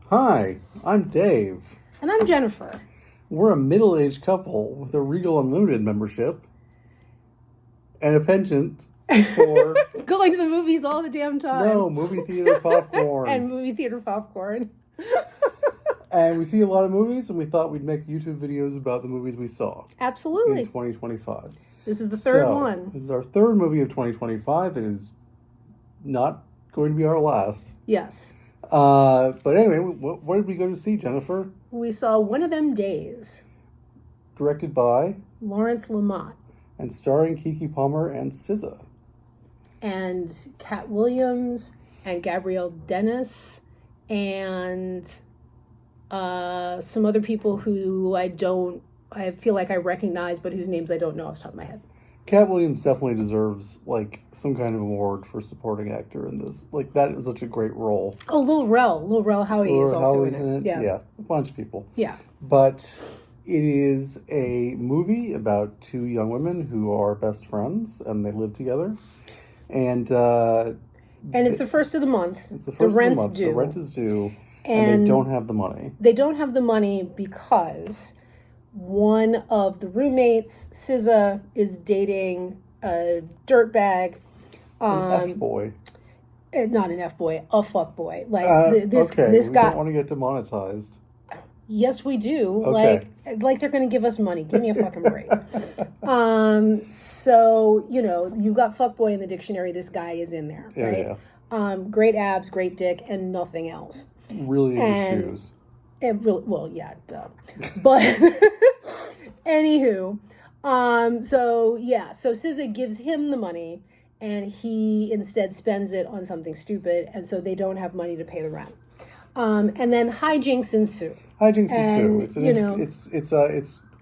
Hi, I'm Dave. And I'm Jennifer. We're a middle-aged couple with a Regal Unlimited membership and a penchant for... Going to the movies all the damn time. No, movie theater popcorn. And movie theater popcorn. And we see a lot of movies, and we thought we'd make YouTube videos about the movies we saw. Absolutely. In 2025. This is the third one. This is our third movie of 2025. It is not going to be our last. Yes. But anyway, what did we go to see, Jennifer? We saw One of Them Days. Directed by Lawrence Lamont. And starring Keke Palmer and SZA. And Cat Williams and Gabrielle Dennis and some other people who I feel like I recognize, but whose names I don't know off the top of my head. Cat Williams definitely deserves, some kind of award for supporting actor in this. That is such a great role. Oh, Lil Rel Howery is also in it. Yeah, a bunch of people. Yeah. But it is a movie about two young women who are best friends, and they live together. And it's the first of the month. It's the first of the month. Due. The rent is due, and they don't have the money. They don't have the money because one of the roommates, SZA, is dating a dirtbag. An F-boy. Not an F-boy, a fuckboy. This guy. We don't want to get demonetized. Yes, we do. Okay. Like they're going to give us money. Give me a fucking break. So, you've got fuckboy in the dictionary. This guy is in there, right? Yeah. Great abs, great dick, and nothing else. Really into shoes. Yeah, duh. But, anywho, so SZA gives him the money, and he instead spends it on something stupid, and so they don't have money to pay the rent. And then hijinks ensue. It's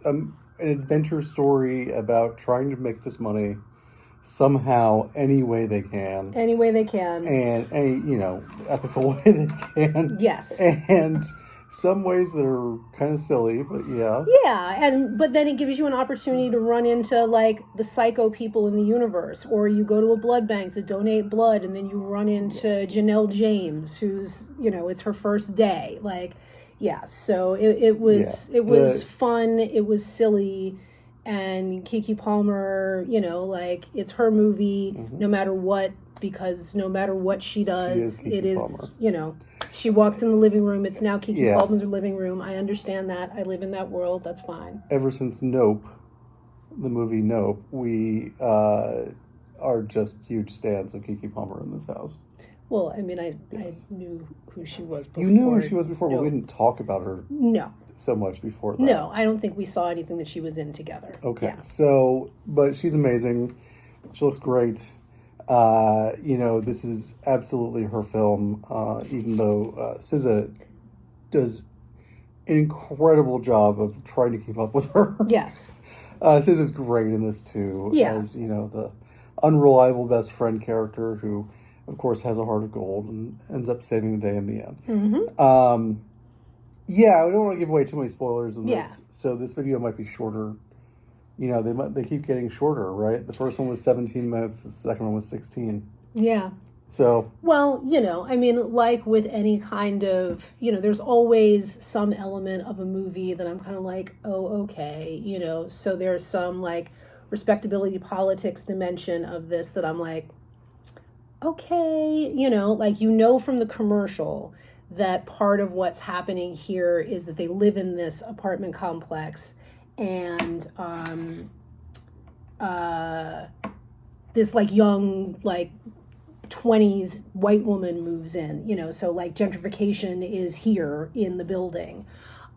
an adventure story about trying to make this money somehow, any way they can. Any way they can. And ethical way they can. Yes. And some ways that are kind of silly, but yeah. Yeah, but then it gives you an opportunity to run into the psycho people in the universe, or you go to a blood bank to donate blood, and then you run into Janelle James, who's it's her first day. So it was fun, it was silly, and Keke Palmer, it's her movie, no matter what, because no matter what she does, it is Palmer. She walks in the living room. It's now Keke Palmer's living room. I understand that. I live in that world. That's fine. Ever since Nope, the movie Nope, we are just huge stans of Keke Palmer in this house. Well, I mean, I knew who she was before. You knew who she was before, but we didn't talk about her so much before that. No, I don't think we saw anything that she was in together. Okay, but she's amazing. She looks great. This is absolutely her film, even though SZA does an incredible job of trying to keep up with her. Yes. SZA's great in this, too, as, the unreliable best friend character who, of course, has a heart of gold and ends up saving the day in the end. Mm-hmm. I don't want to give away too many spoilers in this, so this video might be shorter. They keep getting shorter, right? The first one was 17 minutes. The second one was 16. Yeah. So. Well, like with any kind of, there's always some element of a movie that I'm kind of like, oh, okay, So there's some respectability politics dimension of this that I'm like, okay, from the commercial that part of what's happening here is that they live in this apartment complex. And this young 20s white woman moves in, so gentrification is here in the building,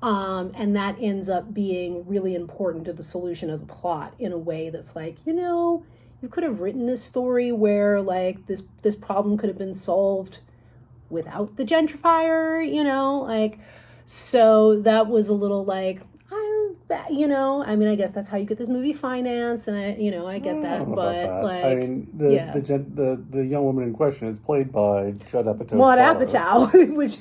and that ends up being really important to the solution of the plot in a way that's you could have written this story where this problem could have been solved without the gentrifier, so that was a little I guess that's how you get this movie financed, and I get that, but the young woman in question is played by Judd Apatow's Maud daughter. Apatow, which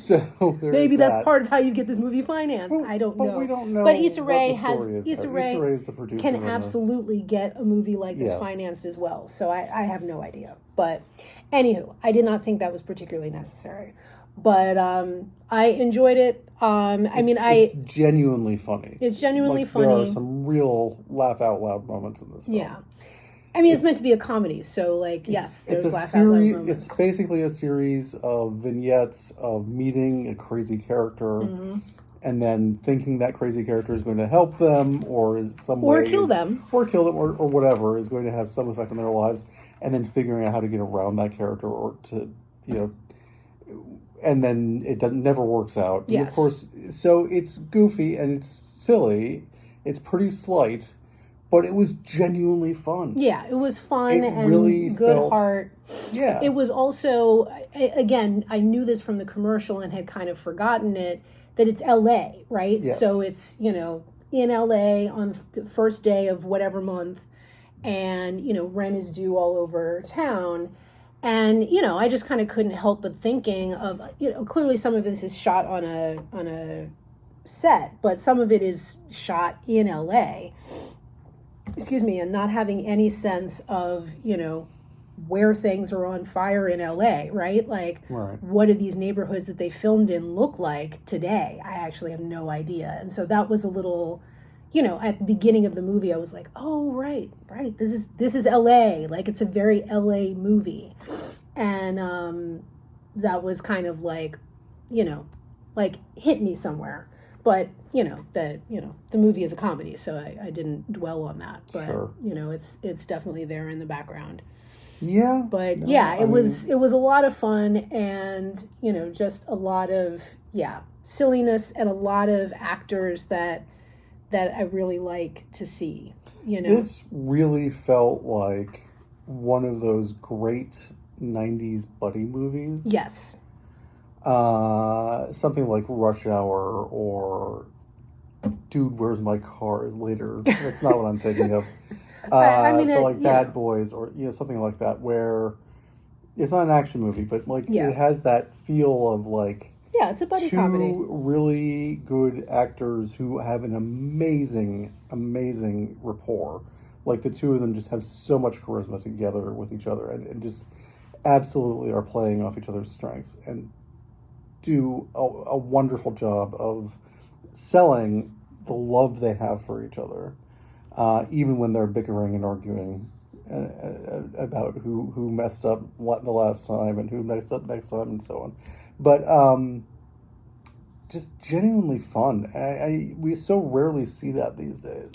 maybe that's part of how you get this movie financed. I don't know. But we don't know. But Issa Rae Issa Rae is the producer. Can absolutely get a movie like this financed as well. So I have no idea. But anywho, I did not think that was particularly necessary. But I enjoyed it. It's genuinely funny. It's genuinely There are funny. some real laugh out loud moments in this film. Yeah. I mean, it's meant to be a comedy, so, like, yes, there's It's a laugh out loud series. moments. It's basically a series of vignettes of meeting a crazy character, and then thinking that crazy character is going to help them, or is some Or way kill them. or whatever is going to have some effect on their lives, and then figuring out how to get around that character, or to, and then it never works out. Yes. And of course, so it's goofy and it's silly. It's pretty slight. But it was genuinely fun. Yeah, it was fun It and really good felt- heart. Yeah. It was also, again, I knew this from the commercial and had kind of forgotten it, that it's LA, right? Yes. So it's, in LA on the first day of whatever month, and, rent is due all over town. And, I just kind of couldn't help but thinking of, clearly some of this is shot on a set, but some of it is shot in LA. Excuse me, and not having any sense of, where things are on fire in LA, right? Like, Right. what do these neighborhoods that they filmed in look like today? I actually have no idea. And so that was a little, at the beginning of the movie, I was like, oh, right. This is LA. Like, it's a very LA movie. And that was kind of like, hit me somewhere. But, the movie is a comedy, so I didn't dwell on that. But, Sure. It's definitely there in the background. Yeah. But, No, it was a lot of fun and, just a lot of, silliness and a lot of actors that I really like to see, This really felt like one of those great 90s buddy movies. Yes. Something like Rush Hour or Dude, Where's My Car is later. That's not what I'm thinking of. But like Bad Boys or something like that, where it's not an action movie, but like it has that feel of like it's a buddy comedy. two really good actors who have an amazing rapport. Like the two of them just have so much charisma together with each other, and just absolutely are playing off each other's strengths and do a wonderful job of selling the love they have for each other, even when they're bickering and arguing about who messed up the last time and who messed up next time and so on. But just genuinely fun. We so rarely see that these days.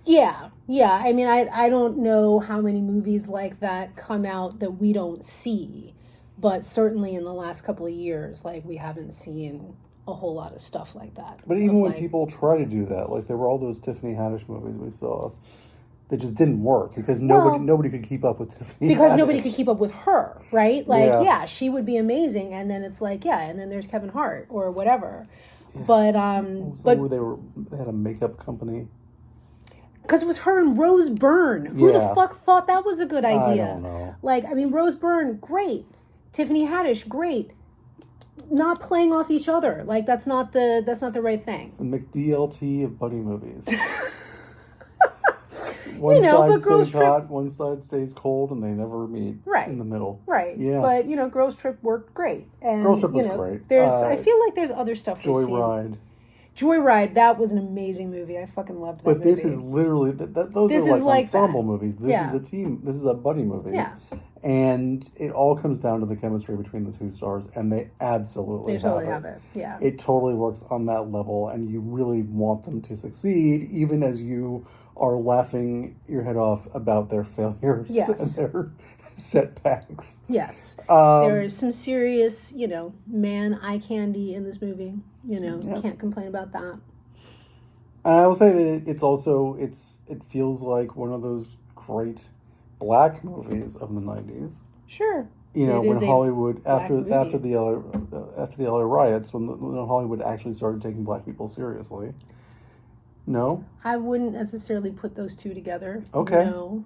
Yeah. I mean, I don't know how many movies like that come out that we don't see, but certainly in the last couple of years, like, we haven't seen a whole lot of stuff like that. But even when people try to do that, like there were all those Tiffany Haddish movies we saw that just didn't work because nobody could keep up with Tiffany. Because Haddish. nobody could keep up with her, right? Like, Yeah. she would be amazing, and then it's like, and then there's Kevin Hart or whatever. Yeah. But they had a makeup company. Because it was her and Rose Byrne. Who the fuck thought that was a good idea? I don't know. Like, I mean, Rose Byrne, great. Tiffany Haddish, great. Not playing off each other. Like, that's not the right thing. The McDLT of buddy movies. One side stays hot, one side stays cold, and they never meet in the middle. Right. Yeah. But, Girls Trip worked great. And, Girls Trip was great. I feel like there's other stuff we've seen. Joyride, that was an amazing movie. I fucking loved that movie. But this is literally, those are like ensemble movies. This is a team, this is a buddy movie. Yeah. And it all comes down to the chemistry between the two stars, and they absolutely have it. Yeah. It totally works on that level, and you really want them to succeed, even as you are laughing your head off about their failures and their setbacks. Yes. There is some serious, man eye candy in this movie. Can't complain about that. I will say that it feels like one of those great black movies of the 90s. Sure. When Hollywood after the LA riots, when Hollywood actually started taking black people seriously. No? I wouldn't necessarily put those two together. Okay. No.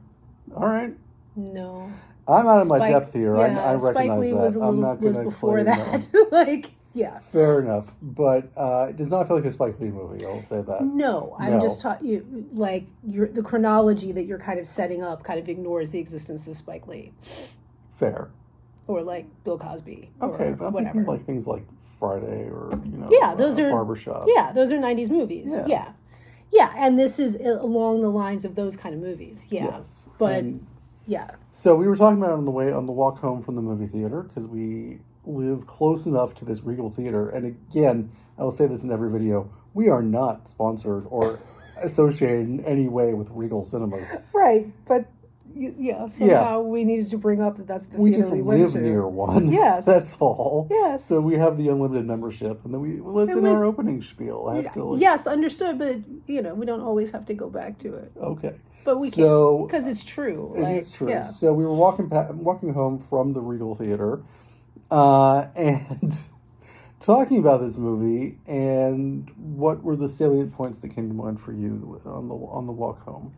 All right. No. I'm out of my depth here. I recognize Spike Lee that. I'm not going to before that. Fair enough. But it does not feel like a Spike Lee movie, I'll say that. No. I'm just talking, the chronology that you're kind of setting up kind of ignores the existence of Spike Lee. Fair. or like Bill Cosby. Okay, or but I'm whatever. thinking like things like Friday or Those are Barbershop. Yeah, those are 90s movies. Yeah, and this is along the lines of those kind of movies. Yeah. Yes. But And yeah. so we were talking about it on the walk home from the movie theater, because we live close enough to this Regal Theater. And again, I will say this in every video, we are not sponsored or associated in any way with Regal Cinemas. Right, but somehow we needed to bring up that's the We theater just we went live to. near one. Yes. That's all. Yes. So we have the unlimited membership, and then it's in our opening spiel. I have to Yes, understood, but we don't always have to go back to it. Okay. But we can, because it's true. It is true. Yeah. So we were walking home from the Regal Theater, and talking about this movie, and what were the salient points that came to mind for you on the walk home?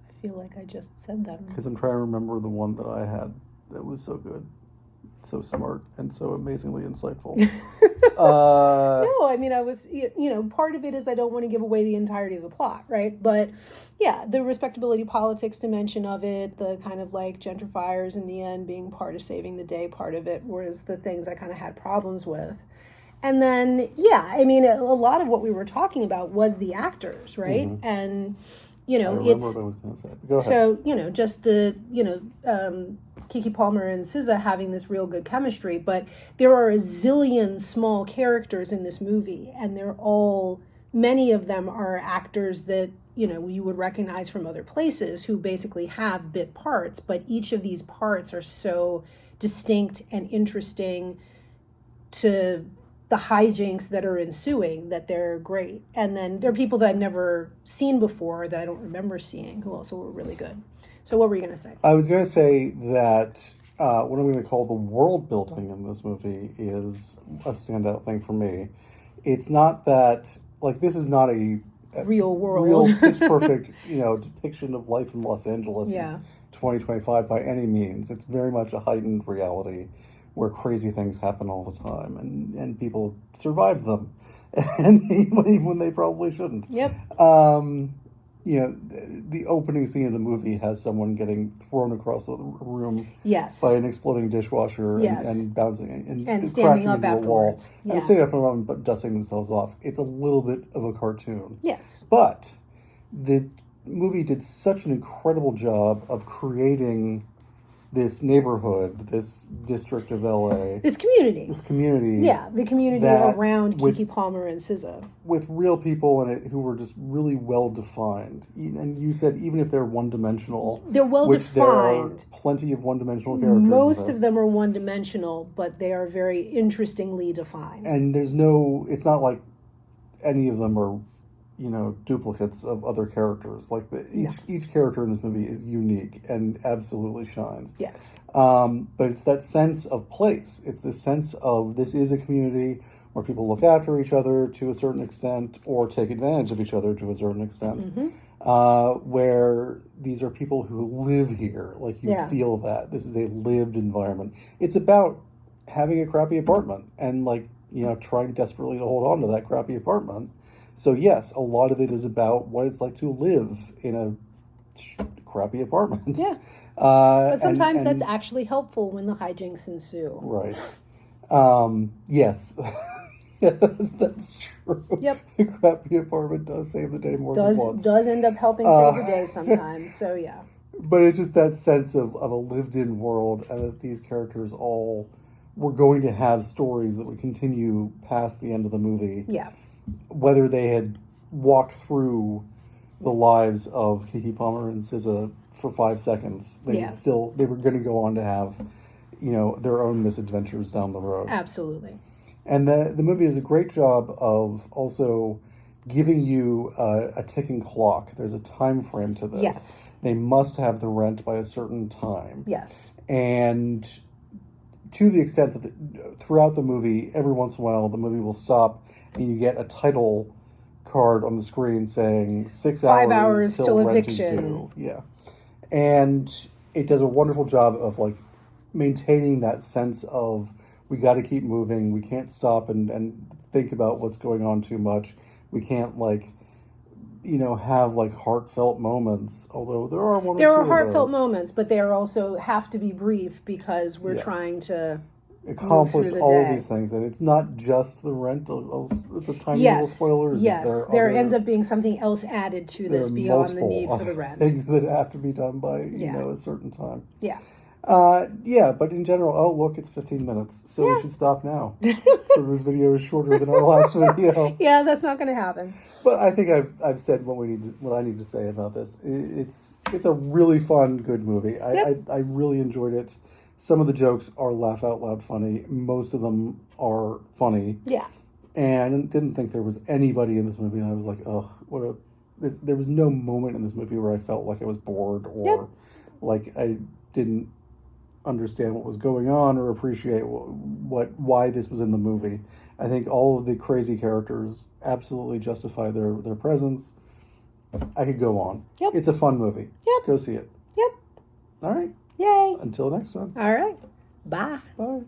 I feel like I just said them. Because I'm trying to remember the one that I had that was so good, so smart, and so amazingly insightful. No, I mean, I was, part of it is I don't want to give away the entirety of the plot, right? But yeah, the respectability politics dimension of it, the kind of like gentrifiers in the end being part of saving the day part of it, was the things I kind of had problems with. And then, I mean, a lot of what we were talking about was the actors, right? Mm-hmm. And, I remember what I was going to say. Go ahead. So, just the, Keke Palmer and SZA having this real good chemistry, but there are a zillion small characters in this movie, and many of them are actors that, you would recognize from other places who basically have bit parts, but each of these parts are so distinct and interesting to the hijinks that are ensuing that they're great. And then there are people that I've never seen before that I don't remember seeing who also were really good. So what were you going to say? I was going to say that what I'm going to call the world building in this movie is a standout thing for me. It's not that, this is not a real world, real pitch perfect, depiction of life in Los Angeles in 2025 by any means. It's very much a heightened reality where crazy things happen all the time, and people survive them, and even when they probably shouldn't. Yep. The opening scene of the movie has someone getting thrown across the room by an exploding dishwasher and bouncing and standing crashing up into afterwards. a wall and standing up around but dusting themselves off. It's a little bit of a cartoon. Yes. But the movie did such an incredible job of creating this neighborhood, this district of LA. This community. Yeah, the community around Keke Palmer and SZA. With real people in it who were just really well defined. And you said even if they're one-dimensional. They're well defined. There are plenty of one-dimensional characters. Most of them are one-dimensional, but they are very interestingly defined. And it's not like any of them are duplicates of other characters. Each character in this movie is unique and absolutely shines. Yes. But it's that sense of place. It's the sense of this is a community where people look after each other to a certain extent or take advantage of each other to a certain extent. Mm-hmm. Where these are people who live here. You feel that. This is a lived environment. It's about having a crappy apartment and trying desperately to hold on to that crappy apartment. So yes, a lot of it is about what it's like to live in a crappy apartment. Yeah. But sometimes that's actually helpful when the hijinks ensue. Right. Yes. Yes, that's true. Yep. The crappy apartment does save the day more than once. Does end up helping save the day sometimes, so yeah. But it's just that sense of a lived-in world, and that these characters all were going to have stories that would continue past the end of the movie. Yeah. Whether they had walked through the lives of Keke Palmer and SZA for 5 seconds, they were going to go on to have, their own misadventures down the road. Absolutely. And the movie does a great job of also giving you a ticking clock. There's a time frame to this. Yes. They must have the rent by a certain time. Yes. And to the extent that throughout the movie, every once in a while, the movie will stop and you get a title card on the screen saying 5 hours till rent is eviction. due. Yeah. And it does a wonderful job of maintaining that sense of we got to keep moving. We can't stop and think about what's going on too much. We can't have like heartfelt moments, although there are one or There two are of heartfelt those. moments, but they are also have to be brief because we're Yes. trying to Accomplish through the all day. these things, and it's not just the rental. It's a tiny little Yes, spoiler. Is that yes. There ends up being something else added to there this are beyond the multiple need for other the rent. things that have to be done by Yeah. a certain time. Yeah. Yeah, but in general, oh look, it's 15 minutes, so we Yeah. should stop now. So this video is shorter than our last video. Yeah, that's not going to happen. But I think I've said what I need to say about this. It's a really fun, good movie. I really enjoyed it. Some of the jokes are laugh out loud funny. Most of them are funny. Yeah. And I didn't think there was anybody in this movie that I was like, ugh, there was no moment in this movie where I felt like I was bored or like I didn't understand what was going on or appreciate why this was in the movie. I think all of the crazy characters absolutely justify their presence. I could go on. Yep. It's a fun movie. Yep. Go see it. Yep. All right. Yay. Until next time. All right. Bye. Bye.